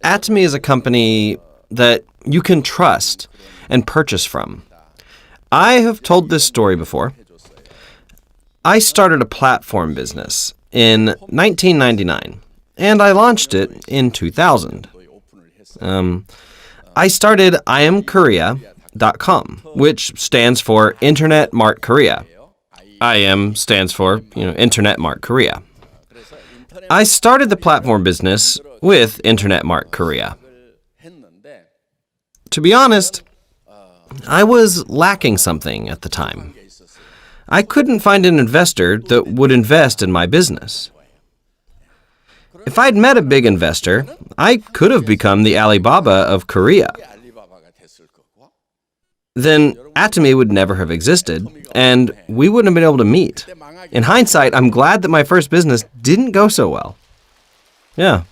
Atomy is a company that you can trust and purchase from. I have told this story before. I started a platform business in 1999, and I launched it in 2000. I started IamKorea.com, which stands for Internet Mart Korea. IM stands for, Internet Mart Korea. I started the platform business with Internet Mart Korea. To be honest, I was lacking something at the time. I couldn't find an investor that would invest in my business. If I'd met a big investor, I could have become the Alibaba of Korea. Then Atomy would never have existed, and we wouldn't have been able to meet. In hindsight, I'm glad that my first business didn't go so well. Yeah.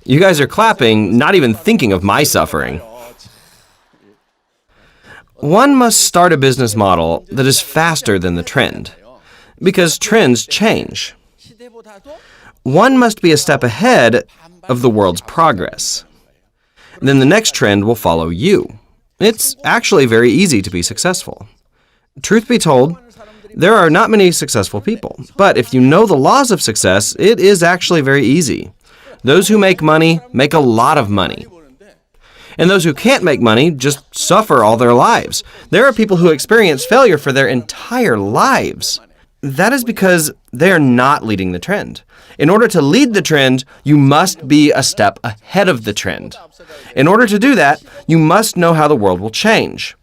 You guys are clapping, not even thinking of my suffering. One must start a business model that is faster than the trend, because trends change. One must be a step ahead of the world's progress. Then the next trend will follow you. It's actually very easy to be successful. Truth be told, there are not many successful people, but if you know the laws of success, it is actually very easy. Those who make money make a lot of money. And those who can't make money just suffer all their lives. There are people who experience failure for their entire lives. That is because they are not leading the trend. In order to lead the trend, you must be a step ahead of the trend. In order to do that, you must know how the world will change.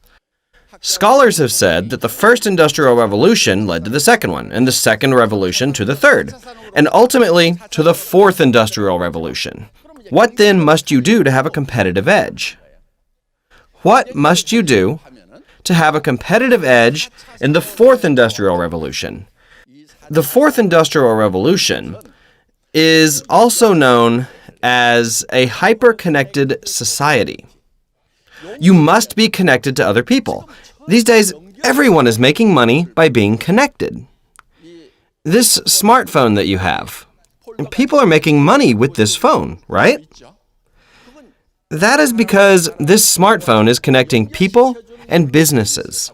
Scholars have said that the first industrial revolution led to the second one, and the second revolution to the third, and ultimately to the fourth industrial revolution. What then must you do to have a competitive edge? What must you do to have a competitive edge in the fourth industrial revolution? The fourth industrial revolution is also known as a hyper-connected society. You must be connected to other people. These days, everyone is making money by being connected. This smartphone that you have, people are making money with this phone, right? That is because this smartphone is connecting people and businesses.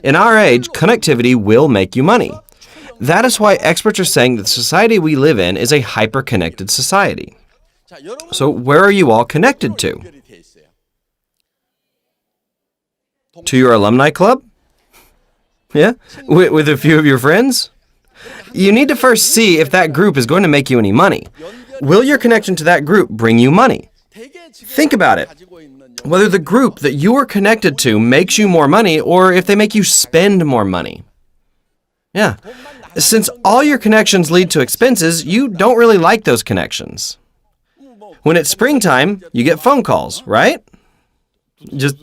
In our age, connectivity will make you money. That is why experts are saying that the society we live in is a hyper-connected society. So where are you all connected to? To your alumni club? Yeah? With a few of your friends? You need to first see if that group is going to make you any money. Will your connection to that group bring you money? Think about it. Whether the group that you are connected to makes you more money or if they make you spend more money. Yeah. Since all your connections lead to expenses, you don't really like those connections. When it's springtime, you get phone calls, right? Just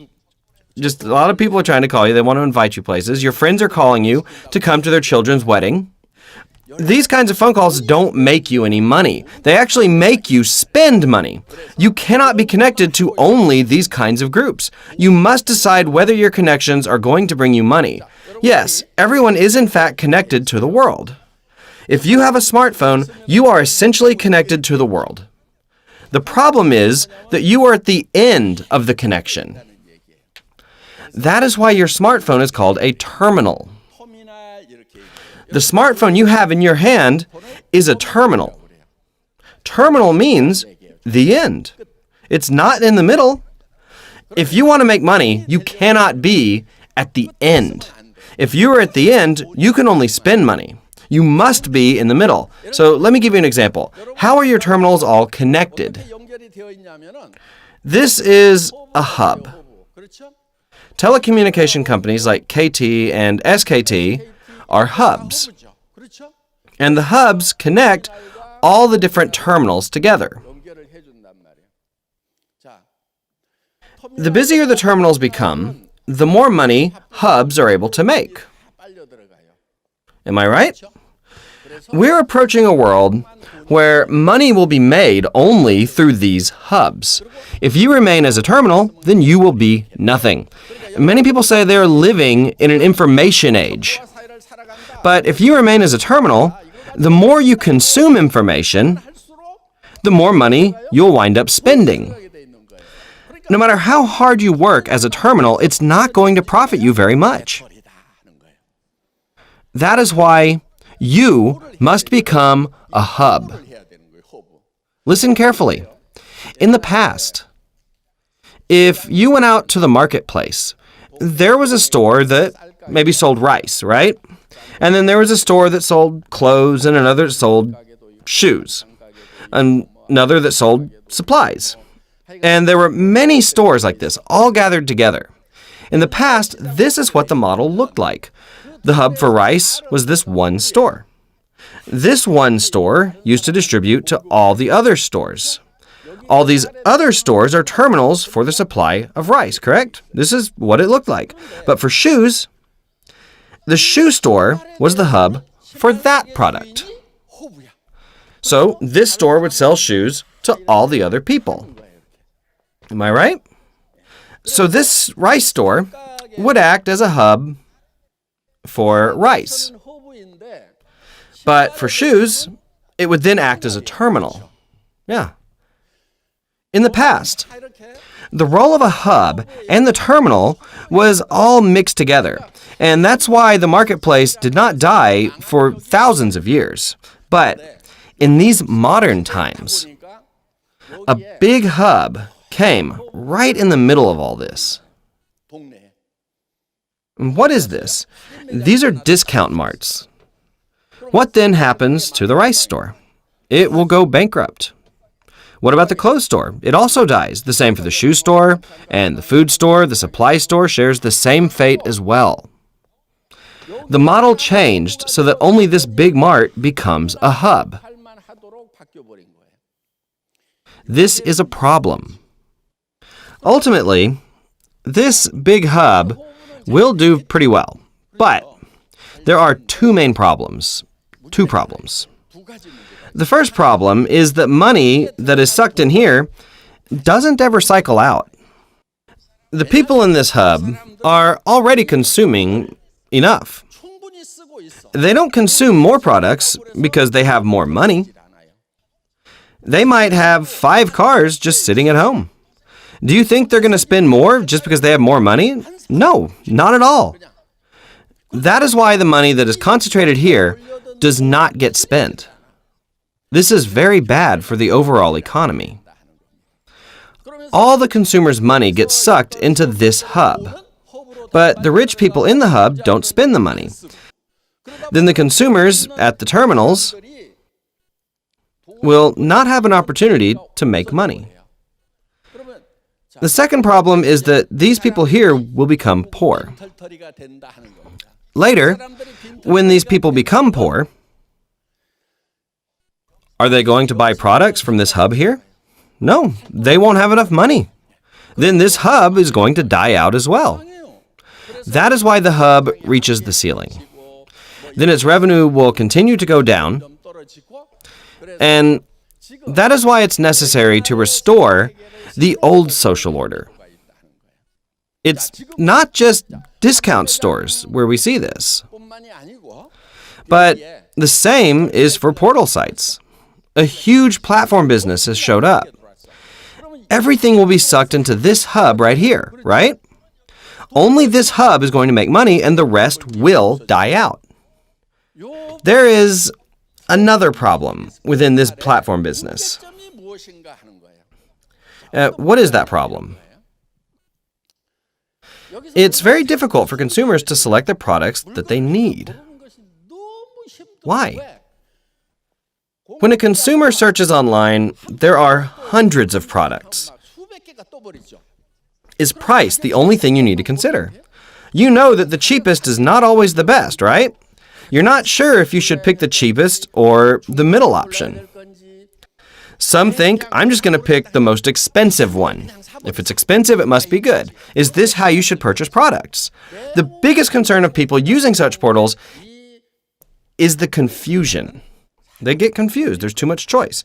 a lot of people are trying to call you. They want to invite you places. Your friends are calling you to come to their children's wedding. These kinds of phone calls don't make you any money. They actually make you spend money. You cannot be connected to only these kinds of groups. You must decide whether your connections are going to bring you money. Yes, everyone is in fact connected to the world. If you have a smartphone, you are essentially connected to the world. The problem is that you are at the end of the connection. That is why your smartphone is called a terminal. The smartphone you have in your hand is a terminal. Terminal means the end. It's not in the middle. If you want to make money, you cannot be at the end. If you are at the end, you can only spend money. You must be in the middle. So let me give you an example. How are your terminals all connected? This is a hub. Telecommunication companies like KT and SKT are hubs. And the hubs connect all the different terminals together. The busier the terminals become, the more money hubs are able to make. Am I right? We're approaching a world where money will be made only through these hubs. If you remain as a terminal, then you will be nothing. Many people say they're living in an information age. But if you remain as a terminal, the more you consume information, the more money you'll wind up spending. No matter how hard you work as a terminal, it's not going to profit you very much. That is why you must become a hub. Listen carefully. In the past, if you went out to the marketplace, there was a store that maybe sold rice, right? And then there was a store that sold clothes and another that sold shoes, another that sold supplies. And there were many stores like this, all gathered together. In the past, this is what the model looked like. The hub for rice was this one store. This one store used to distribute to all the other stores. All these other stores are terminals for the supply of rice, correct? This is what it looked like. But for shoes, the shoe store was the hub for that product. So this store would sell shoes to all the other people. Am I right? So this rice store would act as a hub for rice. But for shoes, it would then act as a terminal. Yeah. In the past, the role of a hub and the terminal was all mixed together. And that's why the marketplace did not die for thousands of years. But in these modern times, a big hub came right in the middle of all this. And what is this? These are discount marts. What then happens to the rice store? It will go bankrupt. What about the clothes store? It also dies. The same for the shoe store and the food store. The supply store shares the same fate as well. The model changed so that only this big mart becomes a hub. This is a problem. Ultimately, this big hub will do pretty well, but there are two main problems. Two problems. The first problem is that money that is sucked in here doesn't ever cycle out. The people in this hub are already consuming enough. They don't consume more products because they have more money. They might have 5 cars just sitting at home. Do you think they're going to spend more just because they have more money? No, not at all. That is why the money that is concentrated here does not get spent. This is very bad for the overall economy. All the consumers' money gets sucked into this hub, but the rich people in the hub don't spend the money. Then the consumers at the terminals will not have an opportunity to make money. The second problem is that these people here will become poor. Later, when these people become poor, are they going to buy products from this hub here? No, they won't have enough money. Then this hub is going to die out as well. That is why the hub reaches the ceiling. Then its revenue will continue to go down, and that is why it's necessary to restore the old social order. It's not just discount stores where we see this, but the same is for portal sites. A huge platform business has showed up. Everything will be sucked into this hub right here, right? Only this hub is going to make money, and the rest will die out. There is another problem within this platform business. What is that problem? It's very difficult for consumers to select the products that they need. Why? When a consumer searches online, there are hundreds of products. Is price the only thing you need to consider? You know that the cheapest is not always the best, right? You're not sure if you should pick the cheapest or the middle option. Some think, I'm just going to pick the most expensive one. If it's expensive, it must be good. Is this how you should purchase products? The biggest concern of people using such portals is the confusion. They get confused. There's too much choice.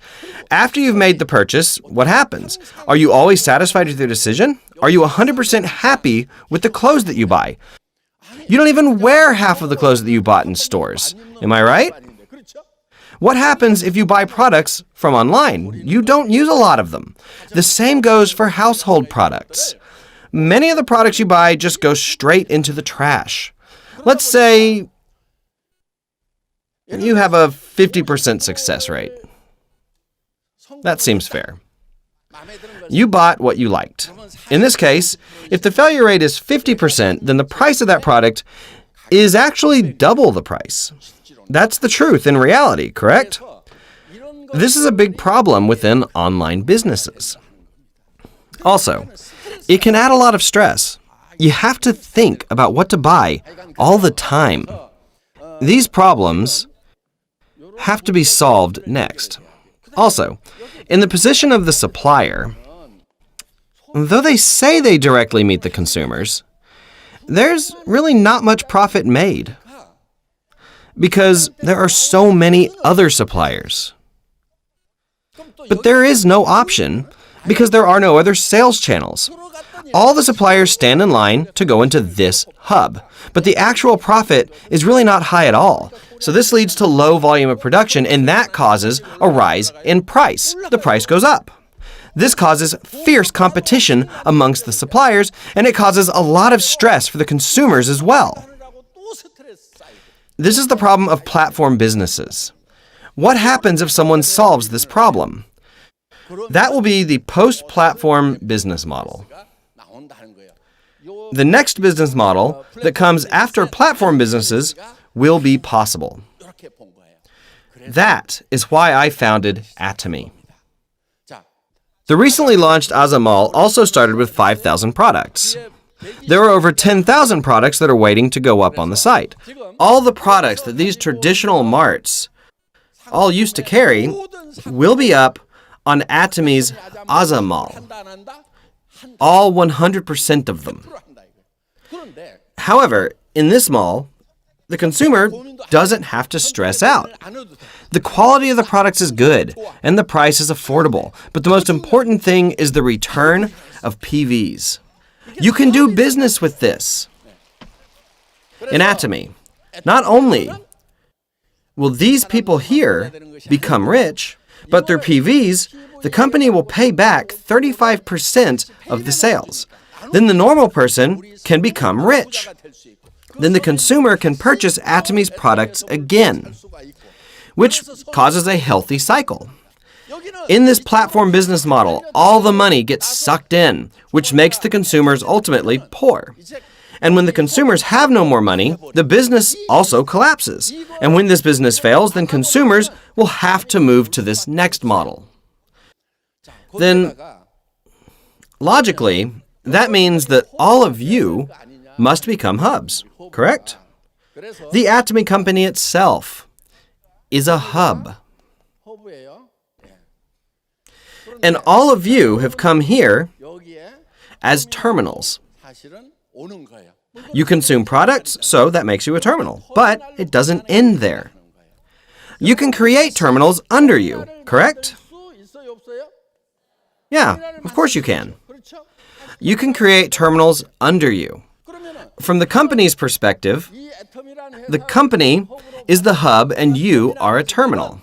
After you've made the purchase, what happens? Are you always satisfied with your decision? Are you 100% happy with the clothes that you buy? You don't even wear half of the clothes that you bought in stores. Am I right? What happens if you buy products from online? You don't use a lot of them. The same goes for household products. Many of the products you buy just go straight into the trash. Let's say you have a 50% success rate. That seems fair. You bought what you liked. In this case, if the failure rate is 50%, then the price of that product is actually double the price. That's the truth in reality, correct? This is a big problem within online businesses. Also, it can add a lot of stress. You have to think about what to buy all the time. These problems have to be solved next. Also, in the position of the supplier, though they say they directly meet the consumers, there's really not much profit made because there are so many other suppliers. But there is no option because there are no other sales channels. All the suppliers stand in line to go into this hub, but the actual profit is really not high at all. So this leads to low volume of production, and that causes a rise in price. The price goes up. This causes fierce competition amongst the suppliers, and it causes a lot of stress for the consumers as well. This is the problem of platform businesses. What happens if someone solves this problem? That will be the post-platform business model. The next business model that comes after platform businesses will be possible. That is why I founded Atomy. The recently launched Aza Mall also started with 5,000 products. There are over 10,000 products that are waiting to go up on the site. All the products that these traditional marts all used to carry will be up on Atomy's Aza Mall. All 100% of them. However, in this mall, the consumer doesn't have to stress out. The quality of the products is good, and the price is affordable. But the most important thing is the return of PVs. You can do business with this. In Atomy, not only will these people here become rich, but through PVs, the company will pay back 35% of the sales. Then the normal person can become rich. Then the consumer can purchase Atomy's products again, which causes a healthy cycle. In this platform business model, all the money gets sucked in, which makes the consumers ultimately poor. And when the consumers have no more money, the business also collapses. And when this business fails, then consumers will have to move to this next model. Then, logically, that means that all of you must become hubs, correct? The Atomy company itself is a hub. And all of you have come here as terminals. You consume products, so that makes you a terminal. But it doesn't end there. You can create terminals under you, correct? Yeah, of course you can. You can create terminals under you. From the company's perspective, the company is the hub and you are a terminal.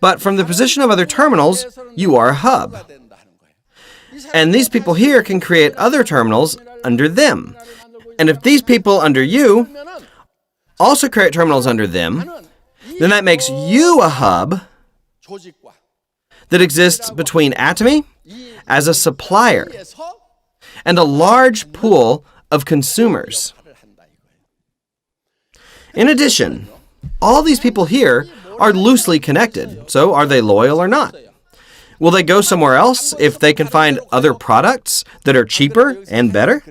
But from the position of other terminals, you are a hub. And these people here can create other terminals under them. And if these people under you also create terminals under them, then that makes you a hub that exists between Atomy as a supplier and a large pool of consumers. In addition, all these people here are loosely connected. So are they loyal or not? Will they go somewhere else if they can find other products that are cheaper and better?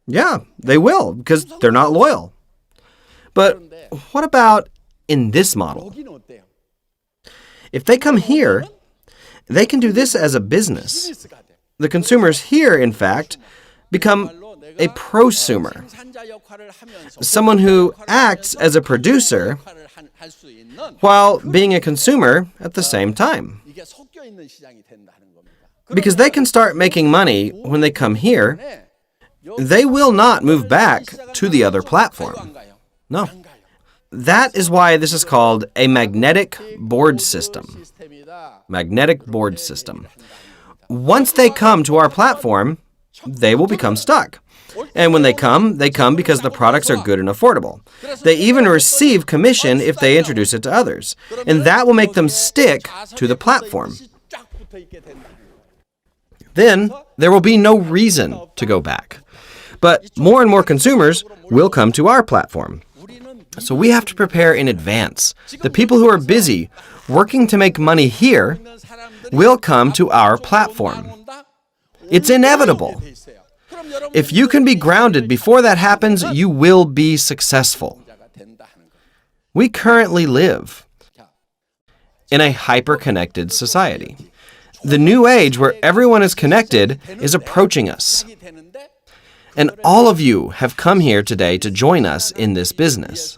Yeah, they will, because they're not loyal. But what about in this model? If they come here, they can do this as a business. The consumers here, in fact, become a prosumer, someone who acts as a producer while being a consumer at the same time. Because they can start making money when they come here, they will not move back to the other platform. No. That is why this is called a magnetic board system. Magnetic board system. Once they come to our platform, they will become stuck. And when they come because the products are good and affordable. They even receive commission if they introduce it to others. And that will make them stick to the platform. Then there will be no reason to go back. But more and more consumers will come to our platform. So we have to prepare in advance. The people who are busy working to make money here will come to our platform. It's inevitable. If you can be grounded before that happens, you will be successful. We currently live in a hyper-connected society. The new age where everyone is connected is approaching us. And all of you have come here today to join us in this business.